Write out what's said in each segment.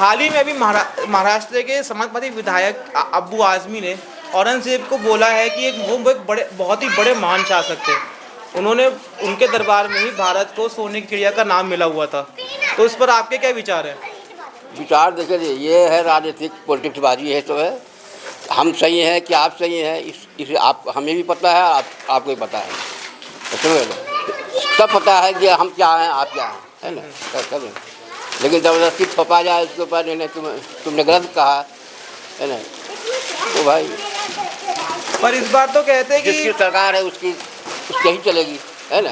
हाल ही में अभी महाराष्ट्र के समाजवादी विधायक अब्बू आज़मी ने औरंगजेब को बोला है कि वो एक बड़े बहुत ही बड़े महान शासक थे। उन्होंने उनके दरबार में ही भारत को सोने की चिड़िया का नाम मिला हुआ था। तो इस पर आपके क्या विचार हैं? विचार देखिए, ये है राजनीतिक पॉलिटिक्स बाजी है। तो है हम सही हैं कि आप सही हैं, इस आप हमें भी पता है, आपको भी पता है। सब पता है कि हम क्या हैं, आप क्या हैं, है ना। सब लेकिन ज़बरदस्ती थोपा जाए उसके ऊपर, नहीं तुमने गलत कहा, है ना। तो भाई पर इस बार तो कहते हैं कि जिसकी सरकार है उसकी ही चलेगी, है ना।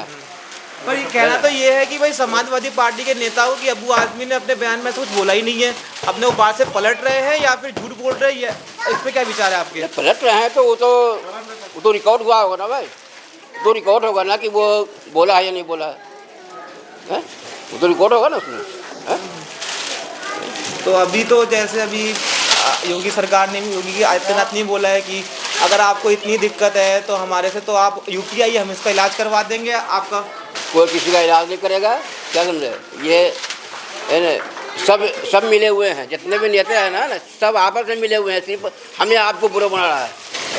पर ये कहना तो ये है कि भाई समाजवादी पार्टी के नेताओं की अब्बू आज़मी ने अपने बयान में कुछ बोला ही नहीं है। अपने वो बात से पलट रहे हैं या फिर झूठ बोल रहे हैं, इस पे क्या विचार है आपके? पलट रहे हैं तो वो तो रिकॉर्ड हुआ होगा ना भाई। तो रिकॉर्ड होगा ना कि वो बोला है या नहीं बोला है, वो तो रिकॉर्ड होगा ना उसमें, है? तो अभी तो जैसे अभी योगी सरकार ने भी, योगी आदित्यनाथ ने बोला है कि अगर आपको इतनी दिक्कत है तो हमारे से तो आप यूपी आइए, हम इसका इलाज करवा देंगे आपका। कोई किसी का इलाज नहीं करेगा, क्या समझे। ये है ना, सब मिले हुए हैं, जितने भी नेता हैं ना सब आपस में मिले हुए हैं, सिर्फ हमें आपको बुरा बना रहा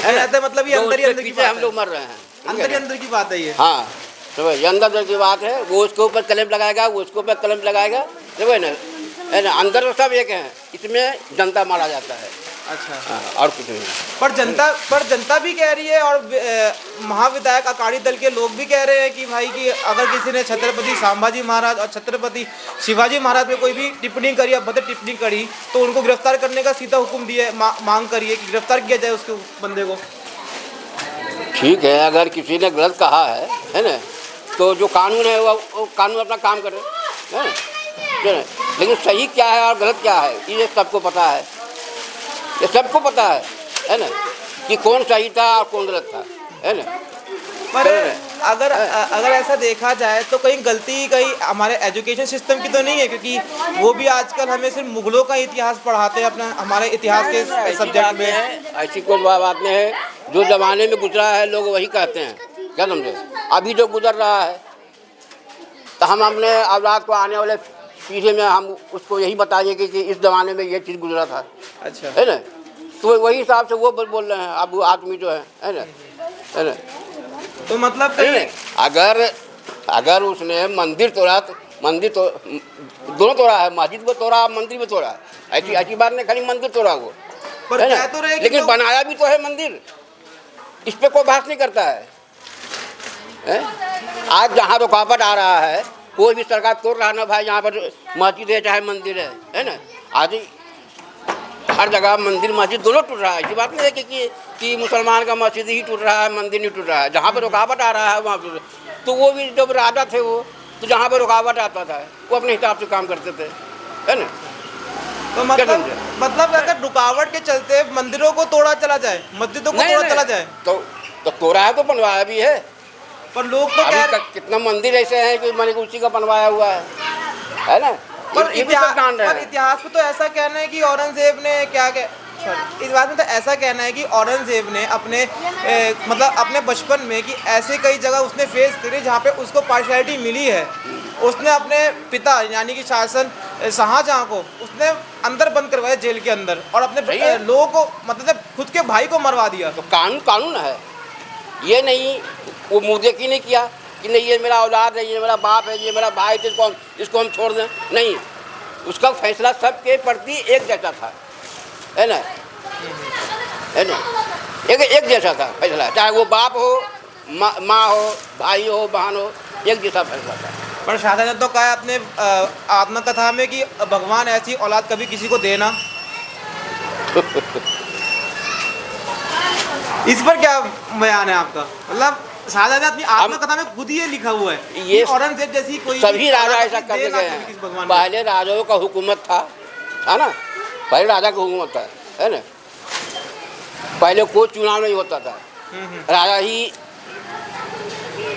है ना। मतलब ये अंदर ही अंदर की बात हम लोग मर रहे हैं, अंदर ही अंदर की बात है ये। हाँ, तो ये अंदर की बात है। वो उसके ऊपर कलम लगाएगा, वो उसके ऊपर कलम लगाएगा, देखो है ना। अंदर तो सब एक हैं, इसमें जनता मारा जाता है। अच्छा। हाँ, और कुछ नहीं। पर जनता भी कह रही है और महाविधायक अकाली दल के लोग भी कह रहे हैं कि भाई कि अगर किसी ने छत्रपति संभाजी महाराज और छत्रपति शिवाजी महाराज पे कोई भी टिप्पणी करी या भद्र टिप्पणी करी तो उनको गिरफ्तार करने का सीधा हुक्म दिए, मांग करिए कि गिरफ्तार किया जाए उसके बंदे को। ठीक है, अगर किसी ने गलत कहा है ना, तो जो कानून है वो कानून अपना काम करे, है ना। लेकिन सही क्या है और गलत क्या है ये सबको पता है, ये सबको पता है ना, कि कौन सही था और कौन गलत था, है ना। पर अगर ऐसा देखा जाए तो कहीं गलती कहीं हमारे एजुकेशन सिस्टम की तो नहीं है, क्योंकि वो भी आजकल हमें सिर्फ मुगलों का इतिहास पढ़ाते हैं अपना हमारे इतिहास के सब्जेक्ट में। ऐसी कोई बात नहीं है, जो ज़माने में गुजरा है लोग वही कहते हैं, क्या समझे। अभी जो गुजर रहा है तो हम अपने औलाद को, आने वाले पीढ़ी में हम उसको यही बताएंगे कि इस ज़माने में ये चीज़ गुजरा था। अच्छा, है ना। तो वही हिसाब से वो बोल रहे हैं अब आदमी जो है ना, है ना। तो मतलब अगर उसने मंदिर तोड़ा तो दोनों तोड़ा है, मस्जिद में तोड़ा, मंदिर में तोड़ा, ऐसी बात नहीं खाली मंदिर तोड़ा वो, पर क्या तो रहे, लेकिन बनाया भी तो है मंदिर, इस पे कोई बात नहीं करता है। आज जहाँ रुकावट आ रहा है, कोई भी सरकार तोड़ रहा ना भाई, यहाँ पर मस्जिद है चाहे मंदिर है ना। आज हर जगह मंदिर मस्जिद दोनों टूट रहा है। ऐसी बात नहीं है कि मुसलमान का मस्जिद ही टूट रहा है, मंदिर नहीं टूट रहा है। जहाँ पर रुकावट आ रहा है वहाँ पर, तो वो भी जब राजा थे वो, तो जहाँ पर रुकावट आता था वो अपने हिसाब से काम करते थे, है ना। तो मतलब अगर रुकावट के चलते मंदिरों को तोड़ा चला जाए, मस्जिदों को तोड़ा चला जाए, तो तोड़ा है तो बनवाया भी है। पर लोग तो कितना मंदिर ऐसे हैं कि मैंने उसी का बनवाया हुआ है ना। पर इतिहास में तो ऐसा कहना है कि औरंगजेब ने इस बात में तो ऐसा कहना है कि औरंगजेब ने अपने मतलब अपने बचपन में कि ऐसे कई जगह उसने फेस करी जहाँ पे उसको पार्शियलिटी मिली है। उसने अपने पिता यानी कि शाहजहां को उसने अंदर बंद करवाया जेल के अंदर, और अपने लोगों को मतलब खुद के भाई को मरवा दिया। तो कानून है, ये नहीं वो मुँह देखी नहीं किया कि नहीं ये मेरा औलाद है, ये मेरा बाप है, ये मेरा भाई, तो इसको हम छोड़ दें, नहीं। उसका फैसला सबके प्रति एक जैसा था, है ना, एक जैसा था फैसला, चाहे वो बाप हो, माँ हो, भाई हो, बहन हो, एक जैसा फैसला था। पर शाहजहां तो कहा अपने आत्मकथा में कि भगवान ऐसी औलाद कभी किसी को देना। इस पर क्या बयान है आपका? मतलब शाहजहां अपनी आत्मकथा में खुद ही ये लिखा हुआ है, ये औरंगजेब जैसी कोई सभी राजा ऐसा करते गए। पहले राजाओं का हुकूमत था ना, पहले राजा का हुकूमत था, है ना। पहले कोई चुनाव नहीं होता था, राजा ही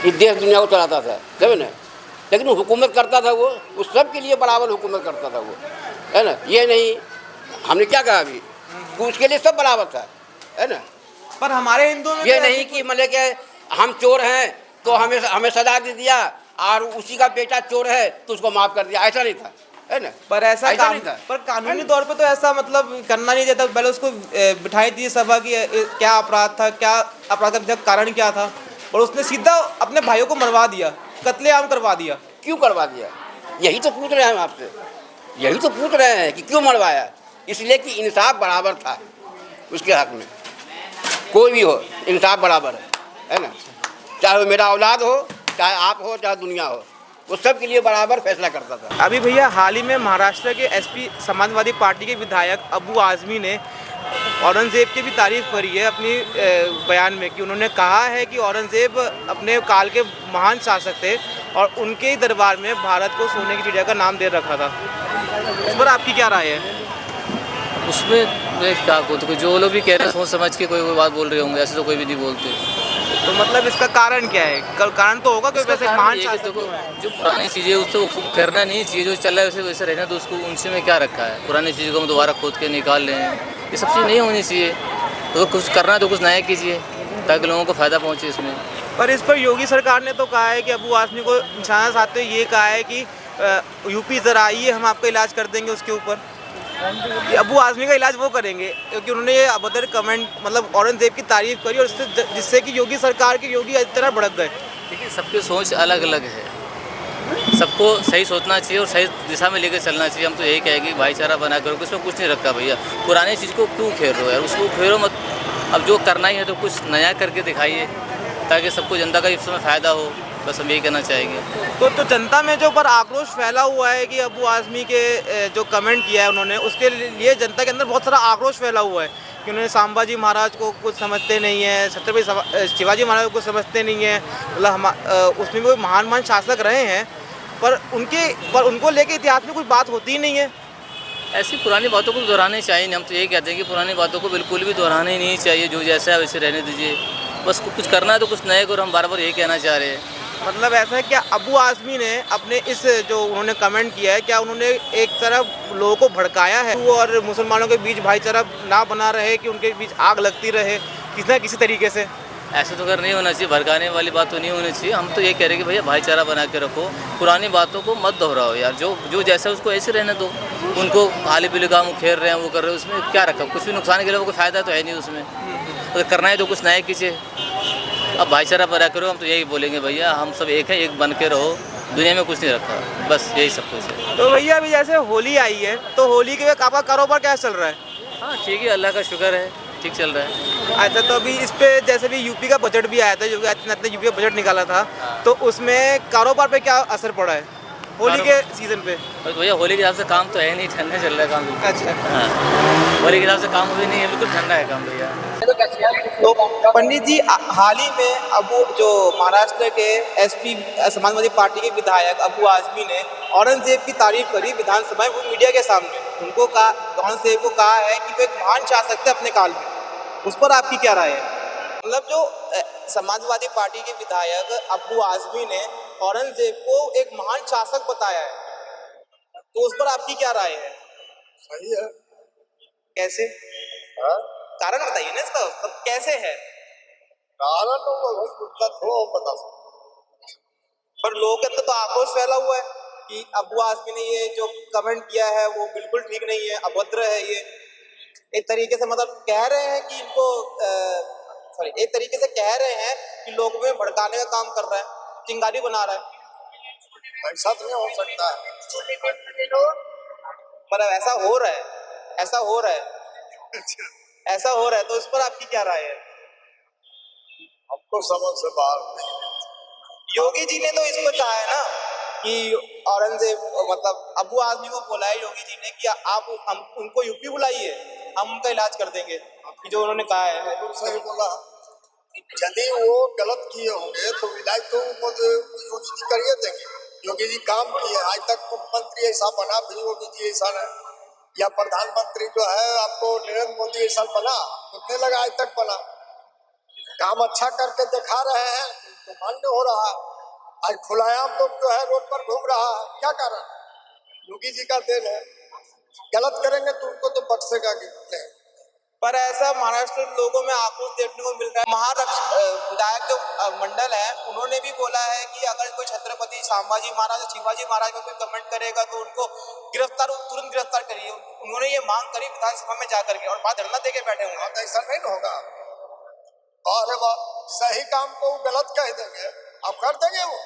देश दुनिया को चलाता था, समझे ना। लेकिन हुकूमत करता था वो सब के लिए बराबर हुकूमत करता था वो, है ना। ये नहीं हमने क्या कहा अभी, उसके लिए सब बराबर था, है ना। पर हमारे हिंदुओं में ये नहीं कि मतलब कि हम चोर हैं तो हमें सजा दे दिया और उसी का बेटा चोर है तो उसको माफ़ कर दिया, ऐसा नहीं था। है ना। पर ऐसा नहीं था। पर कानूनी तौर पे तो ऐसा मतलब करना नहीं देता। पहले उसको बिठाई थी सभा की, क्या अपराध था, क्या अपराध का पीछे कारण क्या था, और उसने सीधा अपने भाइयों को मरवा दिया, कत्लेआम करवा दिया। क्यों करवा दिया? यही तो पूछ रहे हैं हम आपसे, यही तो पूछ रहे हैं कि क्यों मरवाया। इसलिए कि इंसाफ बराबर था उसके हक में, कोई भी हो इंसाफ बराबर है ना। चाहे वो मेरा औलाद हो, चाहे आप हो, चाहे दुनिया हो, वो सब के लिए बराबर फैसला करता था। अभी भैया हाल ही में महाराष्ट्र के एसपी समाजवादी पार्टी के विधायक अबू आज़मी ने औरंगज़ेब की भी तारीफ करी है अपनी बयान में, कि उन्होंने कहा है कि औरंगज़ेब अपने काल के महान शासक थे और उनके ही दरबार में भारत को सोने की चिड़िया का नाम दे रखा था। इस पर आपकी क्या राय है? उसमें मैं क्या कहूँ, तो जो लोग भी कह रहे हैं सोच समझ के कोई बात बोल रहे होंगे, ऐसे तो कोई भी नहीं बोलते। तो मतलब इसका कारण क्या है? कारण तो होगा कि वैसे महान शासक जो पुरानी चीज़ें उसको करना नहीं चाहिए, जो चल रहा है वैसे वैसे रहना, तो उसको उनसे में क्या रखा है। पुरानी चीज़ों को हम दोबारा खोद के निकाल लें, ये सब चीज़ नहीं होनी चाहिए। तो कुछ करना है तो कुछ नया कीजिए ताकि लोगों को फ़ायदा पहुँचे इसमें। पर इस पर योगी सरकार ने तो कहा है कि अबू आज़मी को निशाना साधते हुए ये कहा है कि यूपी ज़रा आइए, हम आपका इलाज कर देंगे। उसके ऊपर अबू आज़मी का इलाज वो करेंगे, क्योंकि उन्होंने ये अभद्र कमेंट मतलब औरंगज़ेब की तारीफ करी, और जिससे कि योगी सरकार के योगी इस तरह भड़क गए। देखिए, सबकी सोच अलग अलग है, सबको सही सोचना चाहिए और सही दिशा में लेकर चलना चाहिए। हम तो यही कहेंगे भाईचारा बना कर, उसमें कुछ नहीं रखा भैया। पुरानी चीज़ को क्यों खेल रहे हो यार, उसको खेलो मत। अब जो करना ही है तो कुछ नया करके दिखाइए ताकि सबको जनता का इस समय फ़ायदा हो, बस हम यही कहना चाहेंगे। तो जनता में जो पर आक्रोश फैला हुआ है कि अबू आज़मी के जो कमेंट किया है उन्होंने, उसके लिए जनता के अंदर बहुत सारा आक्रोश फैला हुआ है कि उन्होंने संभाजी महाराज को कुछ समझते नहीं है, छत्रपति शिवाजी महाराज को समझते नहीं है। मतलब हम उसमें भी महान शासक रहे हैं, पर उनको लेके इतिहास में कुछ बात होती ही नहीं है। ऐसी पुरानी बातों को दोहराने चाहिए नहीं। हम तो यही कहते हैं कि पुरानी बातों को बिल्कुल भी दोहराना ही नहीं चाहिए। जो जैसा है वैसे रहने दीजिए, बस कुछ करना है तो कुछ नए को। हम बार बार यही कहना चाह रहे हैं। मतलब ऐसा है क्या अबू आज़मी ने अपने इस जो उन्होंने कमेंट किया है, क्या उन्होंने एक तरफ लोगों को भड़काया है और मुसलमानों के बीच भाईचारा ना बना रहे, कि उनके बीच आग लगती रहे किसी ना किसी तरीके से? ऐसे तो अगर नहीं होना चाहिए, भड़काने वाली बात तो नहीं होनी चाहिए। हम तो ये कह रहे हैं कि भैया भाईचारा बना के रखो, पुरानी बातों को मत दोहराओ यार। जो जैसा उसको ऐसे रहने दो। उनको हाली पीली काम खेल रहे हैं, वो कर रहे हैं, उसमें क्या रखा? कुछ भी नुकसान के लिए कोई फ़ायदा तो है नहीं उसमें। तो करना है तो कुछ नया कीजिए। अब भाईचारा बना करो, हम तो यही बोलेंगे भैया, हम सब एक हैं, एक बन के रहो। दुनिया में कुछ नहीं रखा, बस यही सब कुछ है। तो भैया अभी जैसे होली आई है, तो होली के आपका कारोबार कैसा चल रहा है? हाँ ठीक है, अल्लाह का शुक्र है, ठीक चल रहा है। अच्छा, तो अभी इस पे जैसे भी यूपी का बजट भी आया था, जो इतना यूपी का बजट निकाला था, तो उसमें कारोबार पे क्या असर पड़ा है होली के सीजन पे? भैया होली के हिसाब से काम तो है नहीं, ठंडा चल रहा है काम। अच्छा, हाँ, होली के हिसाब से काम भी नहीं है, बिल्कुल ठंडा है काम भैया। तो पंडित जी, हाल ही में अबू जो महाराष्ट्र के एसपी समाजवादी पार्टी के विधायक अबू आज़मी ने औरंगज़ेब की तारीफ करी विधानसभा में मीडिया के सामने। उनको कहा, औरंगज़ेब को कहा है कि वो एक महान शासक थे अपने काल में। उस पर आपकी क्या राय है? मतलब जो समाजवादी पार्टी के विधायक अबू आज़मी ने औरंगज़ेब को एक महान शासक बताया है, तो उस पर आपकी क्या राय है? सही है। कैसे? हाँ? कारण बताइए ना इसका, मतलब कैसे है? कारण तो उसका थोड़ा बता सकते, पर लोगों के अंदर तो आक्रोश फैला हुआ है कि अबू आज़मी ने ये जो कमेंट किया है वो बिल्कुल ठीक नहीं है, अभद्र है। ये एक तरीके से मतलब कह रहे हैं कि इनको एक तरीके से कह रहे हैं कि लोगों में भड़काने का काम कर रहा है, चिंगारी बना रहा है। ऐसा तो नहीं हो सकता है। पर ऐसा हो रहा है, ऐसा हो रहा है, ऐसा हो रहा है। तो इस पर आपकी क्या राय है? हमको समझ से बाहर नहीं। योगी जी ने तो इस पर कहा है ना कि औरंगजेब मतलब अबू आज़मी को बोला है योगी जी ने कि आप हम उनको यूपी बुलाइए, हम उनका इलाज कर देंगे, कि जो उन्होंने कहा है। बिल्कुल सही बोला। यदि वो गलत किए होंगे तो इलाज तो योगी जी करिए देंगे। योगी जी काम किए, आज तक मुख्यमंत्री ऐसा बना भी योगी जी ऐसा नहीं, या प्रधानमंत्री जो है आपको नरेंद्र मोदी ऐसा बना, कितने लगा आज तक बना। काम अच्छा करके दिखा रहे हैं तो मान्य हो रहा। आज खुलायाम लोग जो है रोड पर घूम रहा है, क्या कारण? योगी जी का देन है। गलत करेंगे तो उनको तो बख्शेगा नहीं। पर ऐसा महाराष्ट्र के लोगों में आक्रोश देखने को मिल रहा है। महाराष्ट्र विधायक जो मंडल है उन्होंने भी बोला है कि अगर कोई छत्रपति संभाजी महाराज या शिवाजी महाराज में कोई कमेंट करेगा तो उनको तुरंत गिरफ्तार करिए। उन्होंने ये मांग करी विधानसभा में जाकर के और बात धरना देके बैठे हुए हैं। ऐसा नहीं होगा। और सही काम को गलत कह देंगे, अब कर देंगे वो,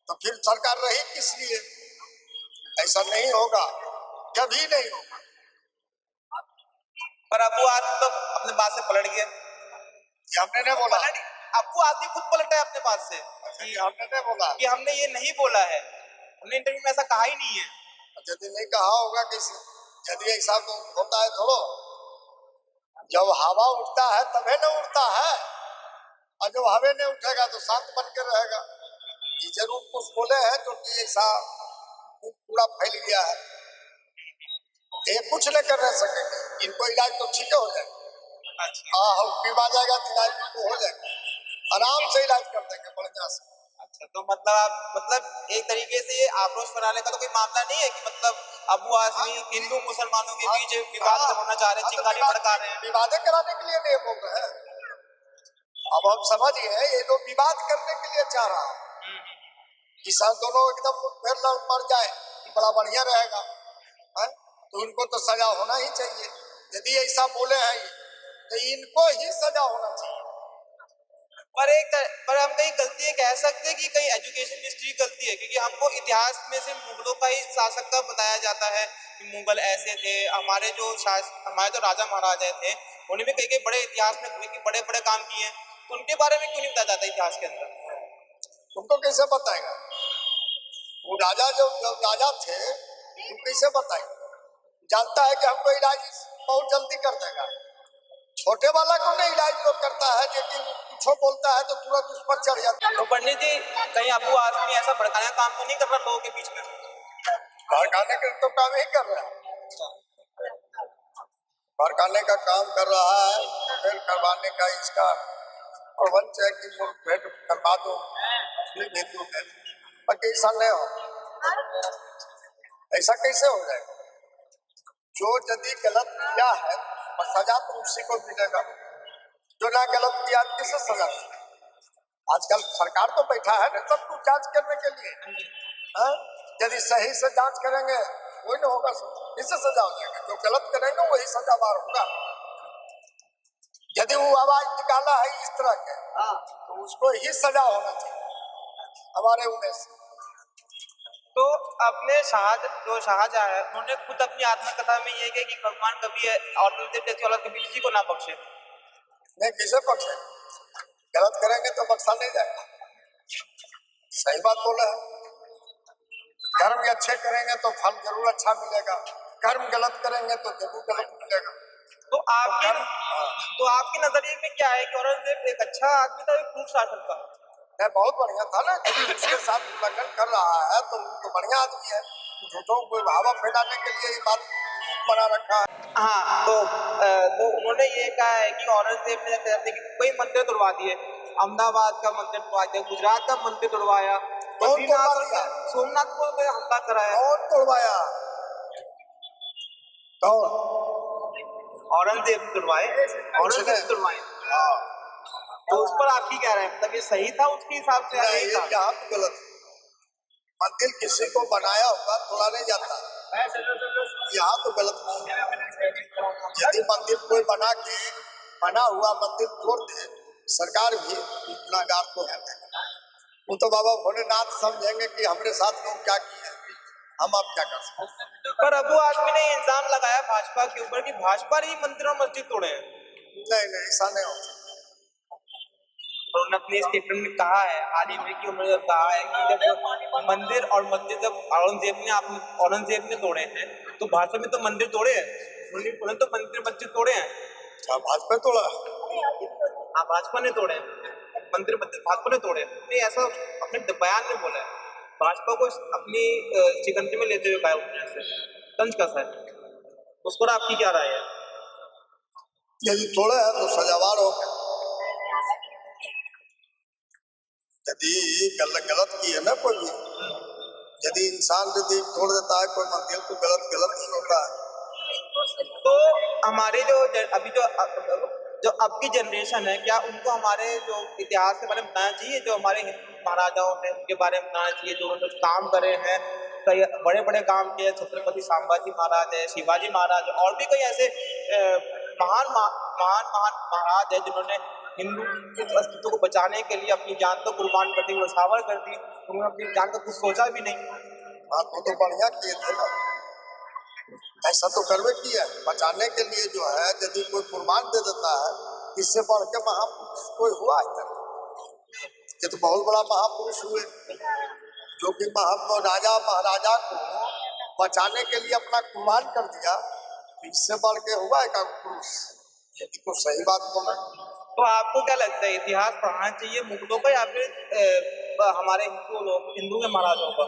तो फिर सरकार रही किस लिए? ऐसा नहीं होगा, कभी नहीं होगा। पर अब वो आदमी तो अपने बात से पलट गया। हमने नहीं बोला, अब वो आदमी खुद पलटा है अपने बात से कि हमने नहीं बोला कि हमने ये नहीं बोला है। हमने इंटरव्यू में ऐसा कहा ही नहीं है। यदि नहीं कहा होगा किसी, यदि ऐसा होता है थोड़ो, जब हवा उठता है तभी न उड़ता है, और जब हवा नहीं उठेगा तो शांत बन के रहेगा। ये जरूर कुछ बोले हैं जो कि ऐसा पूरा फैल गया है, ये कुछ नहीं कर सकेंगे। इनको इलाज तो ठीक हो जाएगा। हाँ, बीमा जाएगा तो इलाज तो हो जाएगा, आराम से इलाज कर देंगे बढ़िया से। अच्छा, तो मतलब आप एक तरीके से ये आक्रोश फैलाने का तो कोई मामला नहीं है कि मतलब अब वो आदमी हिंदू मुसलमानों के बीच विवाद करना चाह रहे हैं, चिंगारी भड़का रहे हैं। विवाद कराने के लिए नहीं बोल रहे हैं। अब हम समझ गए ये लोग विवाद करने के लिए चाह रहा है कि सब दोनों एकदम फिर लड़ मर जाए, बड़ा बढ़िया रहेगा है? तो इनको तो सजा होना ही चाहिए। यदि ऐसा बोले हैं तो इनको ही सजा होना चाहिए। पर हम कहीं गलती ये कह सकते हैं कि कहीं एजुकेशन मिनिस्ट्री की गलती है, क्योंकि हमको इतिहास में से मुगलों का ही शासक का बताया जाता है कि मुगल ऐसे थे। हमारे जो राजा महाराजा थे उन्हें भी कई बड़े इतिहास में बड़े बड़े काम किए हैं, तो उनके बारे में क्यों नहीं बताया जाता इतिहास के अंदर? तुमको कैसे बताएगा? वो राजा जब राजा थे तुम कैसे बताएगा? जानता है कि हमको इलाज बहुत जल्दी कर देगा। छोटे वाला को नहीं इलाज लोग करता है, लेकिन कुछ बोलता है तो तुरंत उस पर चढ़ जाता है। तो पंडित जी, कहीं अबू आदमी ऐसा भड़काने का काम तो नहीं कर रहा लोगों के बीच में? भड़काने का तो काम ही कर रहा है, भड़काने का काम कर रहा है, फिर करवाने का इसका प्रबंध है कि भेंट करवा दो हिंदू में, बाकी ऐसा नहीं हो। ऐसा कैसे हो जाएगा? जो यदि गलत किया है और सजा तो उसी को मिलेगा, जो ना गलत किया किसे सजा? आजकल सरकार तो बैठा है ना सब कुछ जांच करने के लिए। यदि सही से जांच करेंगे वही ना होगा, इससे सजा हो जाएगा। जो गलत करेंगे वही सजावार होगा। यदि वो आवाज निकाला है इस तरह के तो उसको ही सजा होना चाहिए हमारे उद्देश्य। तो अपने शाहजहां है उन्होंने खुद अपनी आत्मकथा में ये कहा कि भगवान कभी औरंगजेब जैसी औलाद कभी किसी को ना बख्शे। नहीं, किसे बख्शे? गलत करेंगे तो बख्शा नहीं जाएगा। सही बात बोला है। कर्म अच्छे करेंगे तो फल जरूर अच्छा मिलेगा, कर्म गलत करेंगे तो जरूर गलत मिलेगा। तो आपके नजरिए में क्या है कि औरंगजेब एक अच्छा आदमी था, एक खूब शासक था? नहीं, बहुत बढ़िया था ना, उसके साथ उल्लंघन कर रहा है तो बढ़िया आदमी है। झूठों को हवा फैलाने के लिए ये बात बना रखा है। हाँ, तो उन्होंने ये कहा है कि औरंगजेब ने कई मंदिर तोड़वा दिए, अहमदाबाद का मंदिर तोड़वा दिया, गुजरात का मंदिर तोड़वाया, सोमनाथ को हमला कराया। कौन तोड़वाया? कौन? औरंगजेब तोड़वाए। तो उस पर आप क्या रहे हैं? मतलब ये सही था उसके हिसाब से? यहाँ तो गलत। मंदिर किसी को बनाया होगा तोड़ा नहीं जाता, यहाँ तो गलत नहीं। यदि मंदिर कोई बना हुआ मंदिर तोड़ दे, सरकार भी गुनाहगार को है। वो तो बाबा भोलेनाथ समझेंगे कि हमारे साथ लोग क्या किए, हम आप क्या कर सकते। पर अबू आदमी ने इल्जाम लगाया भाजपा के ऊपर कि भाजपा ही मंदिर और मस्जिद तोड़े हैं। नहीं, ऐसा नहीं होता। उन्होंने अपने स्टेटमेंट में कहा है, हाल ही में कि उन्होंने कहा है कि जब मंदिर और मस्जिद जब औरंगजेब ने तोड़े हैं तो भाजपा में तो मंदिर तोड़े हैं, उन्होंने तो मंदिर मस्जिद तोड़े हैं। क्या भाजपा तोड़ा? हाँ, भाजपा ने तोड़े मंदिर मस्जिद, भाजपा ने तोड़े। नहीं, ऐसा अपने बयान में बोला है। भाजपा को अपनी शिकंजे में लेते हुए कहा उन्होंने, तंज कसा है। उस पर आपकी क्या राय है? यदि तोड़े हैं तो सजावार हो, यदि गलत की है ना कोई भी, यदि इंसान यदि तोड़ देता है कोई मंदिर तो गलत ही होता है। तो हमारे जो अभी जो जो अब की जनरेशन है, क्या उनको हमारे जो इतिहास के बारे में बताना चाहिए, जो हमारे महाराजाओं ने उनके बारे में बताना चाहिए, जो उन्होंने काम करे हैं, कई बड़े बड़े काम किए, छत्रपति संभाजी महाराज है, शिवाजी महाराज है, और भी कई ऐसे महान महान महान महाराज है जिन्होंने हिंदू के अस्तित्व को बचाने के लिए अपनी जान तो कुर्बान कर दी, न्यौछावर कर दी, उन्होंने अपनी जान का कुछ सोचा भी नहीं। बात वो तो बढ़िया किए थे ना, ऐसा तो करवे किया बचाने के लिए जो है, यदि कोई कुर्बान दे देता है, इससे बढ़ के महापुरुष कोई हुआ है? ये तो बहुत बड़ा महापुरुष हुए, जो कि राजा महाराजा को बचाने के लिए अपना कुर्बान कर दिया, इससे बढ़ के हुआ है का पुरुष? ये तो सही बात बोला। तो आपको क्या लगता है, इतिहास पढ़ाना चाहिए मुगलों का या फिर हमारे हिंदू के महाराजों का?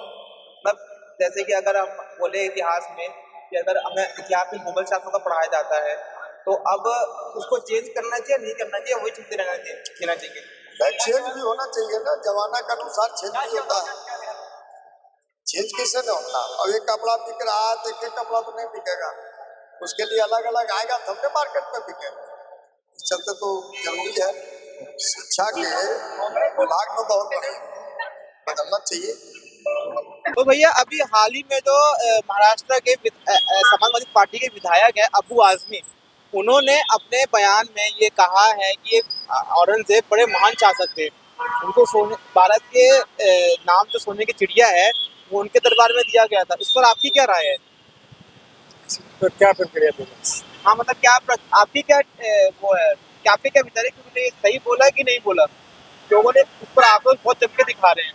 मतलब जैसे कि अगर हम बोले इतिहास में कि अगर हमें इतिहास में मुगल शासकों का पढ़ाया जाता है, तो अब उसको चेंज करना चाहिए नहीं करना चाहिए, वही चलते रहना चाहिए? चेंज भी होना चाहिए ना, जमाना के अनुसार चेंज भी होता है। चेंज कैसे नहीं होता? अब एक कपड़ा बिक रहा है तो एक कपड़ा तो नहीं बिकेगा, उसके लिए अलग अलग आएगा तब के मार्केट में बिकेगा। इस चलते तो जरूरी है शिक्षा के विभाग में बहुत बदलना चाहिए। तो भैया अभी हाल ही में जो महाराष्ट्र के समाजवादी पार्टी के विधायक है अबू आजमी, उन्होंने अपने बयान में ये कहा है कि औरंगजेब बड़े महान शासक थे, उनको भारत के नाम जो सोने की चिड़िया है वो उनके दरबार में दिया गया था। इस पर आपकी क्या राय है? तो क्या प्रक्रिया बोला? हाँ मतलब क्या आपकी क्या वो है, क्या आपके क्या विचार है कि उन्होंने सही बोला कि नहीं बोला? लोगों ने उस पर आक्रोश बहुत जम के दिखा रहे हैं।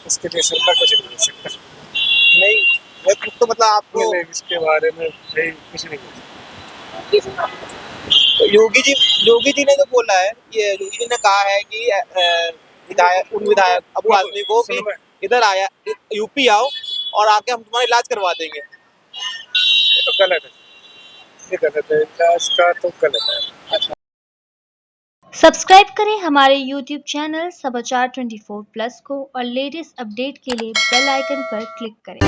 इसके लिए सरकार कुछ नहीं बोल सकता। नहीं कुछ तो मतलब आपको इसके बारे में कुछ नहीं बोल सकता। योगी जी ने तो बोला है, ये योगी जी ने कहा है कि विधायक अबू आजमी को कि इधर आया, यूपी आओ और आके हम तुम्हारा इलाज करवा देंगे। ये तो गलत है, ये गलत है, इलाज का तो गलत है। सब्सक्राइब करें हमारे YouTube चैनल समाचार 24+ को और लेटेस्ट अपडेट के लिए बेल आइकन पर क्लिक करें।